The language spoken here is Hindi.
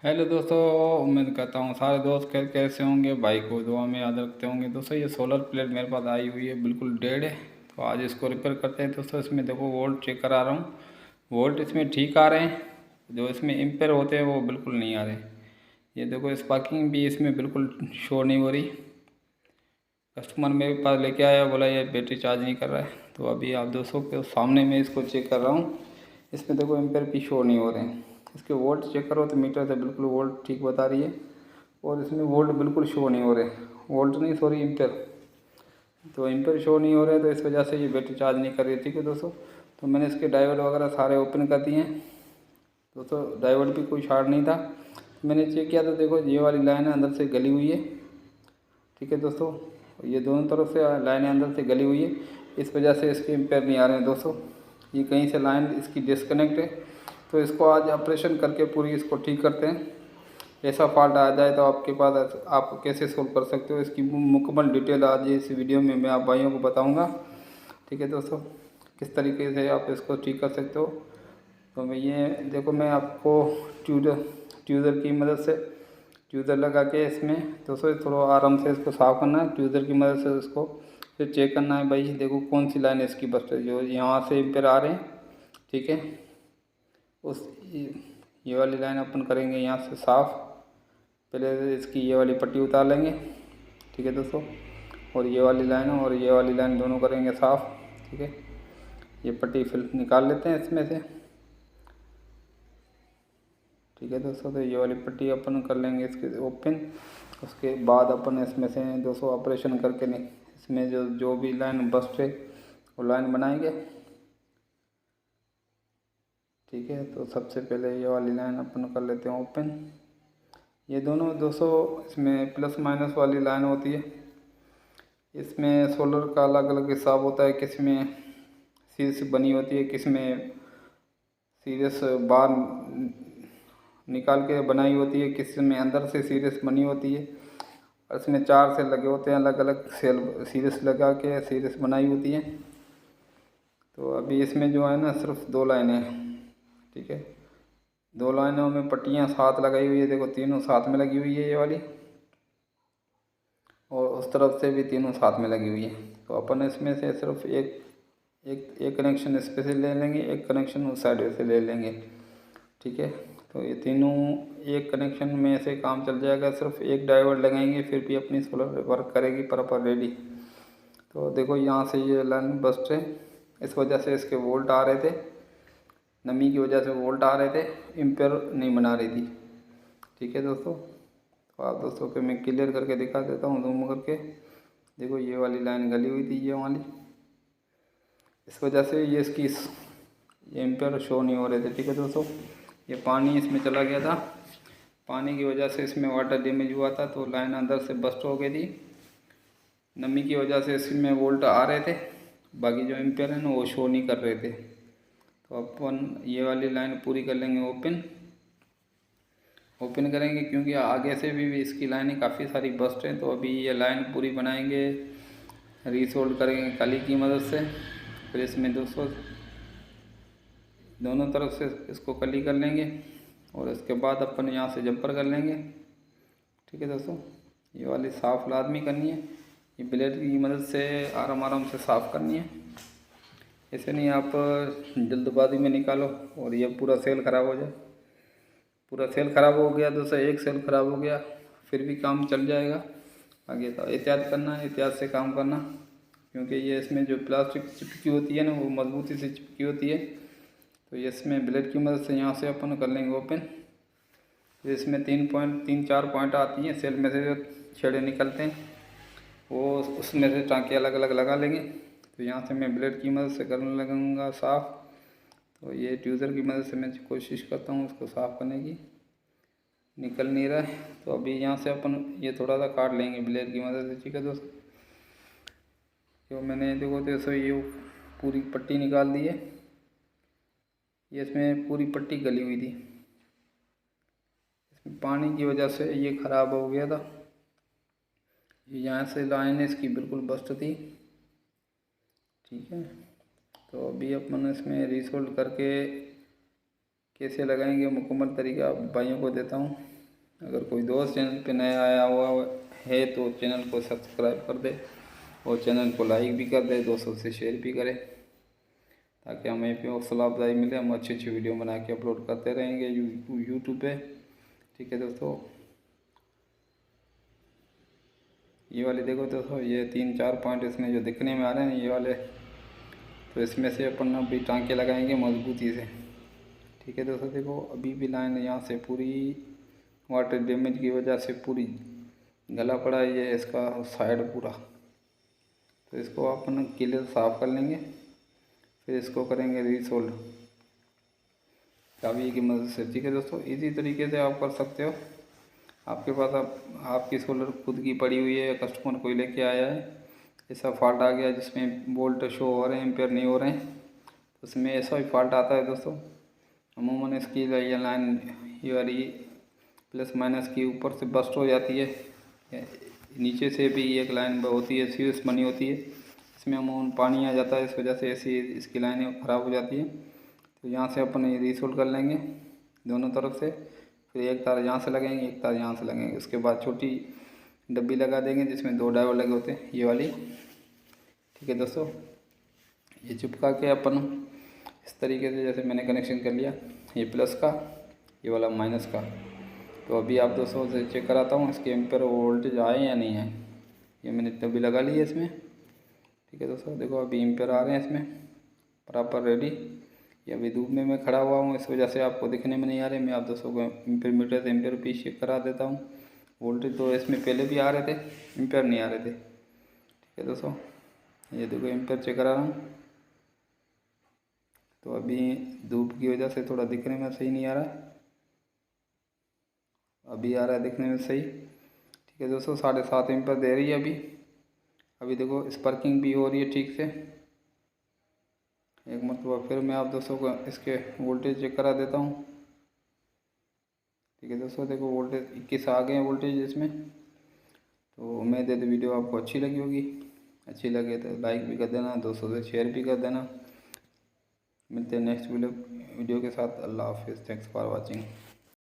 हेलो दोस्तों। उम्मीद करता हूँ सारे दोस्त कैसे होंगे, भाई को दुआ में याद रखते होंगे। दोस्तों ये सोलर प्लेट मेरे पास आई हुई है, बिल्कुल डेड है। तो आज इसको रिपेयर करते हैं। दोस्तों इसमें देखो वोल्ट चेक करा रहा हूँ, वोल्ट इसमें ठीक आ रहे हैं। जो इसमें एम्पेयर होते हैं वो बिल्कुल नहीं आ रहे। ये देखो स्पार्किंग भी इसमें बिल्कुल शो नहीं हो रही। कस्टमर मेरे पास लेके आया, बोला ये बैटरी चार्ज नहीं कर रहा है। तो अभी आप दोस्तों के सामने मैं इसको चेक कर रहा हूँ। इसमें देखो एम्पेयर भी शो नहीं हो रहे हैं। इसके वोल्ट चेक करो तो मीटर से बिल्कुल वोल्ट ठीक बता रही है, और इसमें वोल्ट बिल्कुल शो नहीं हो रहे। वोल्ट नहीं, सॉरी एम्पेयर। तो एम्पेयर शो नहीं हो रहे, तो इस वजह से ये बैटरी चार्ज नहीं कर रही। ठीक है दोस्तों, तो मैंने इसके डायोड वगैरह सारे ओपन कर दिए हैं। दोस्तों डायोड भी कोई शॉर्ट नहीं था। मैंने चेक किया तो देखो ये वाली लाइन अंदर से गली हुई है। ठीक है दोस्तों, ये दोनों तरफ से लाइनें अंदर से गली हुई है, इस वजह से इसके एम्पेयर नहीं आ रहे हैं। दोस्तों ये कहीं से लाइन इसकी डिस्कनेक्ट है, तो इसको आज ऑपरेशन करके पूरी इसको ठीक करते हैं। ऐसा फॉल्ट आ जाए तो आपके पास आप कैसे सोल्व कर सकते हो, इसकी मुकम्मल डिटेल आज इस वीडियो में मैं आप भाइयों को बताऊंगा। ठीक है दोस्तों, किस तरीके से आप इसको ठीक कर सकते हो। तो मैं ये देखो, मैं आपको ट्यूज़र की मदद से ट्यूज़र लगा के इसमें दोस्तों थोड़ा आराम से इसको साफ़ करना है। ट्यूज़र की मदद से इसको फिर चेक करना है, भाई देखो कौन सी लाइन इसकी बस्ट है। जो यहाँ से एम्पेयर आ रहे हैं, ठीक है, उस ये वाली लाइन अपन करेंगे यहाँ से साफ़। पहले इसकी ये वाली पट्टी उतार लेंगे। ठीक है दोस्तों, और ये वाली लाइन और ये वाली लाइन दोनों करेंगे साफ़। ठीक है, ये पट्टी फिर निकाल लेते हैं इसमें से। ठीक है दोस्तों, तो ये वाली पट्टी अपन कर लेंगे इसके ओपन। उसके बाद अपन इसमें से दोस्तों ऑपरेशन करके नहीं, इसमें जो जो भी लाइन बस्ट है वो लाइन बनाएंगे। ठीक है, तो सबसे पहले ये वाली लाइन अपन कर लेते हैं ओपन। ये दोनों दोस्तों इसमें प्लस माइनस वाली लाइन होती है। इसमें सोलर का अलग अलग हिसाब होता है, किस में सीरीज बनी होती है, किस में सीरीज बार निकाल के बनाई होती है, किसी में अंदर से सीरीज बनी होती है। और इसमें 4 सेल लगे होते हैं, अलग अलग सेल सीरीज लगा के सीरीज बनाई होती है। तो अभी इसमें जो है ना सिर्फ 2 लाइनें हैं। ठीक है, 2 लाइनों में पट्टियाँ साथ लगाई हुई है, देखो तीनों साथ में लगी हुई है ये वाली, और उस तरफ से भी तीनों साथ में लगी हुई है। तो अपन इसमें से सिर्फ एक कनेक्शन इस पे से ले लेंगे, एक कनेक्शन उस साइड से ले लेंगे। ठीक है, तो ये तीनों एक कनेक्शन में से काम चल जाएगा। सिर्फ एक डायोड लगाएंगे, फिर भी अपनी सोलर वर्क करेगी प्रॉपर रेडी। तो देखो यहाँ से ये लाइन बस्ट है, इस वजह से इसके वोल्ट आ रहे थे, नमी की वजह से वोल्ट आ रहे थे, एम्पेयर नहीं बना रही थी। ठीक है दोस्तों, तो आप दोस्तों को मैं क्लियर करके दिखा देता हूँ जूम करके। देखो ये वाली लाइन गली हुई थी, ये वाली, इस वजह से ये इसकी ये एम्पेयर शो नहीं हो रहे थे। ठीक है दोस्तों, ये पानी इसमें चला गया था, पानी की वजह से इसमें वाटर डैमेज हुआ था, तो लाइन अंदर से बस्ट हो गई थी। नमी की वजह से इसमें वोल्ट आ रहे थे, बाकी जो एम्पेयर है ना वो शो नहीं कर रहे थे। तो अपन ये वाली लाइन पूरी कर लेंगे ओपन। ओपन करेंगे क्योंकि आगे से भी इसकी लाइनें काफ़ी सारी बस्ट हैं। तो अभी ये लाइन पूरी बनाएंगे, रीसोल्ड करेंगे कली की मदद से। फिर इसमें दोनों तरफ से इसको कली कर लेंगे, और इसके बाद अपन यहाँ से जंपर कर लेंगे। ठीक है दोस्तों, ये वाली साफ़ लाजमी करनी है, ये ब्लेड की मदद से आराम आराम से साफ़ करनी है। ऐसे नहीं आप जल्दबाजी में निकालो और ये पूरा सेल ख़राब हो जाए। पूरा सेल ख़राब हो गया, दूसरा एक सेल ख़राब हो गया, फिर भी काम चल जाएगा। आगे तो एहतियात करना है, एहतियात से काम करना, क्योंकि ये इसमें जो प्लास्टिक चिपकी होती है ना वो मजबूती से चिपकी होती है। तो ये इसमें ब्लेड की मदद से यहाँ से अपन कर लेंगे ओपन। तो इसमें 3 4 पॉइंट आती हैं, सेल में से जो छेड़े निकलते हैं वो उसमें से टाँके अलग अलग लगा लेंगे। तो यहाँ से मैं ब्लेड की मदद से करने लगूँगा साफ़। तो ये ट्यूज़र की मदद से मैं कोशिश करता हूँ उसको साफ़ करने की, निकल नहीं रहा है। तो अभी यहाँ से अपन ये थोड़ा सा काट लेंगे ब्लेड की मदद से। ठीक है दोस्तों, तो मैंने देखो जैसे ये पूरी पट्टी निकाल दी है, ये इसमें पूरी पट्टी गली हुई थी, इसमें पानी की वजह से ये ख़राब हो गया था। यहाँ से लाइन इसकी बिल्कुल बस्ट थी। ठीक है, तो अभी अपन इसमें रीसोल्ड करके कैसे लगाएंगे मुकम्मल तरीका भाइयों को देता हूँ। अगर कोई दोस्त चैनल पे नया आया हुआ है तो चैनल को सब्सक्राइब कर दे और चैनल को लाइक भी कर दे, दोस्तों से शेयर भी करें, ताकि हमें भी हौसला अफजाई मिले। हम अच्छी अच्छी वीडियो बना के अपलोड करते रहेंगे यूट्यूब पे। ठीक है दोस्तों, ये वाले देखो दोस्तों, ये 3-4 पॉइंट इसमें जो दिखने में आ रहे हैं ये वाले, तो इसमें से अपन अभी टांके लगाएंगे मजबूती से। ठीक है दोस्तों, देखो अभी भी लाइन यहाँ से पूरी वाटर डैमेज की वजह से पूरी गला पड़ा है ये इसका साइड पूरा। तो इसको अपन क्लियर साफ़ कर लेंगे, फिर इसको करेंगे रीसोल्ड चाबी की मदद से। ठीक है दोस्तों, इसी तरीके से आप कर सकते हो। आपके पास आपकी सोलर खुद की पड़ी हुई है, कस्टमर कोई लेके आया है, ऐसा फॉल्ट आ गया जिसमें वोल्ट शो हो रहे हैं, एम्पेयर नहीं हो रहे हैं, तो उसमें ऐसा ही फॉल्ट आता है दोस्तों। अमूमन इसकी ये लाइन ये वाली प्लस माइनस की ऊपर से बस्ट हो जाती है, नीचे से भी एक लाइन होती है सीरीज बनी होती है, इसमें अमूमन पानी आ जाता है, इस वजह से ऐसी इसकी लाइनें ख़राब हो जाती है। तो यहाँ से अपन ये रीसोल्ड कर लेंगे दोनों तरफ से, फिर एक तार यहाँ से लगेंगे, एक तार यहाँ से लगेंगे। उसके बाद छोटी डब्बी लगा देंगे जिसमें 2 डायोड लगे होते हैं, ये वाली। ठीक है दोस्तों, ये चिपका के अपन इस तरीके से जैसे मैंने कनेक्शन कर लिया, ये प्लस का, ये वाला माइनस का। तो अभी आप दोस्तों से चेक कराता हूँ इसके एम्पेयर वोल्टेज आए या नहीं है। ये मैंने डब्बी लगा ली है इसमें। ठीक है दोस्तों, देखो अभी एम्पेयर आ रहे हैं इसमें प्रॉपर रेडी। ये अभी धूप में मैं खड़ा हुआ हूँ, इस वजह से आपको दिखने में नहीं आ रहे। मैं आप दोस्तों को एम्पेयर मीटर से एम्पेयर भी चेक करा देता हूँ। वोल्टेज तो इसमें पहले भी आ रहे थे, एम्पेयर नहीं आ रहे थे। ठीक है दोस्तों, ये देखो एम्पेयर चेक करा रहा हूँ। तो अभी धूप की वजह से थोड़ा दिखने में सही नहीं आ रहा है, अभी आ रहा है दिखने में सही। ठीक है दोस्तों, 7.5 एम्पेयर दे रही है अभी देखो स्पार्किंग भी हो रही है ठीक से। एक मरतबा फिर मैं आप दोस्तों को इसके वोल्टेज चेक करा देता हूँ। ठीक है दोस्तों, देखो वोल्टेज 21 आ गए हैं वोल्टेज इसमें। तो उम्मीद है तो वीडियो आपको अच्छी लगी होगी। अच्छी लगे तो लाइक भी कर देना, दोस्तों से शेयर भी कर देना। मिलते हैं नेक्स्ट वीडियो के साथ। अल्लाह हाफिज़, थैंक्स फॉर वॉचिंग।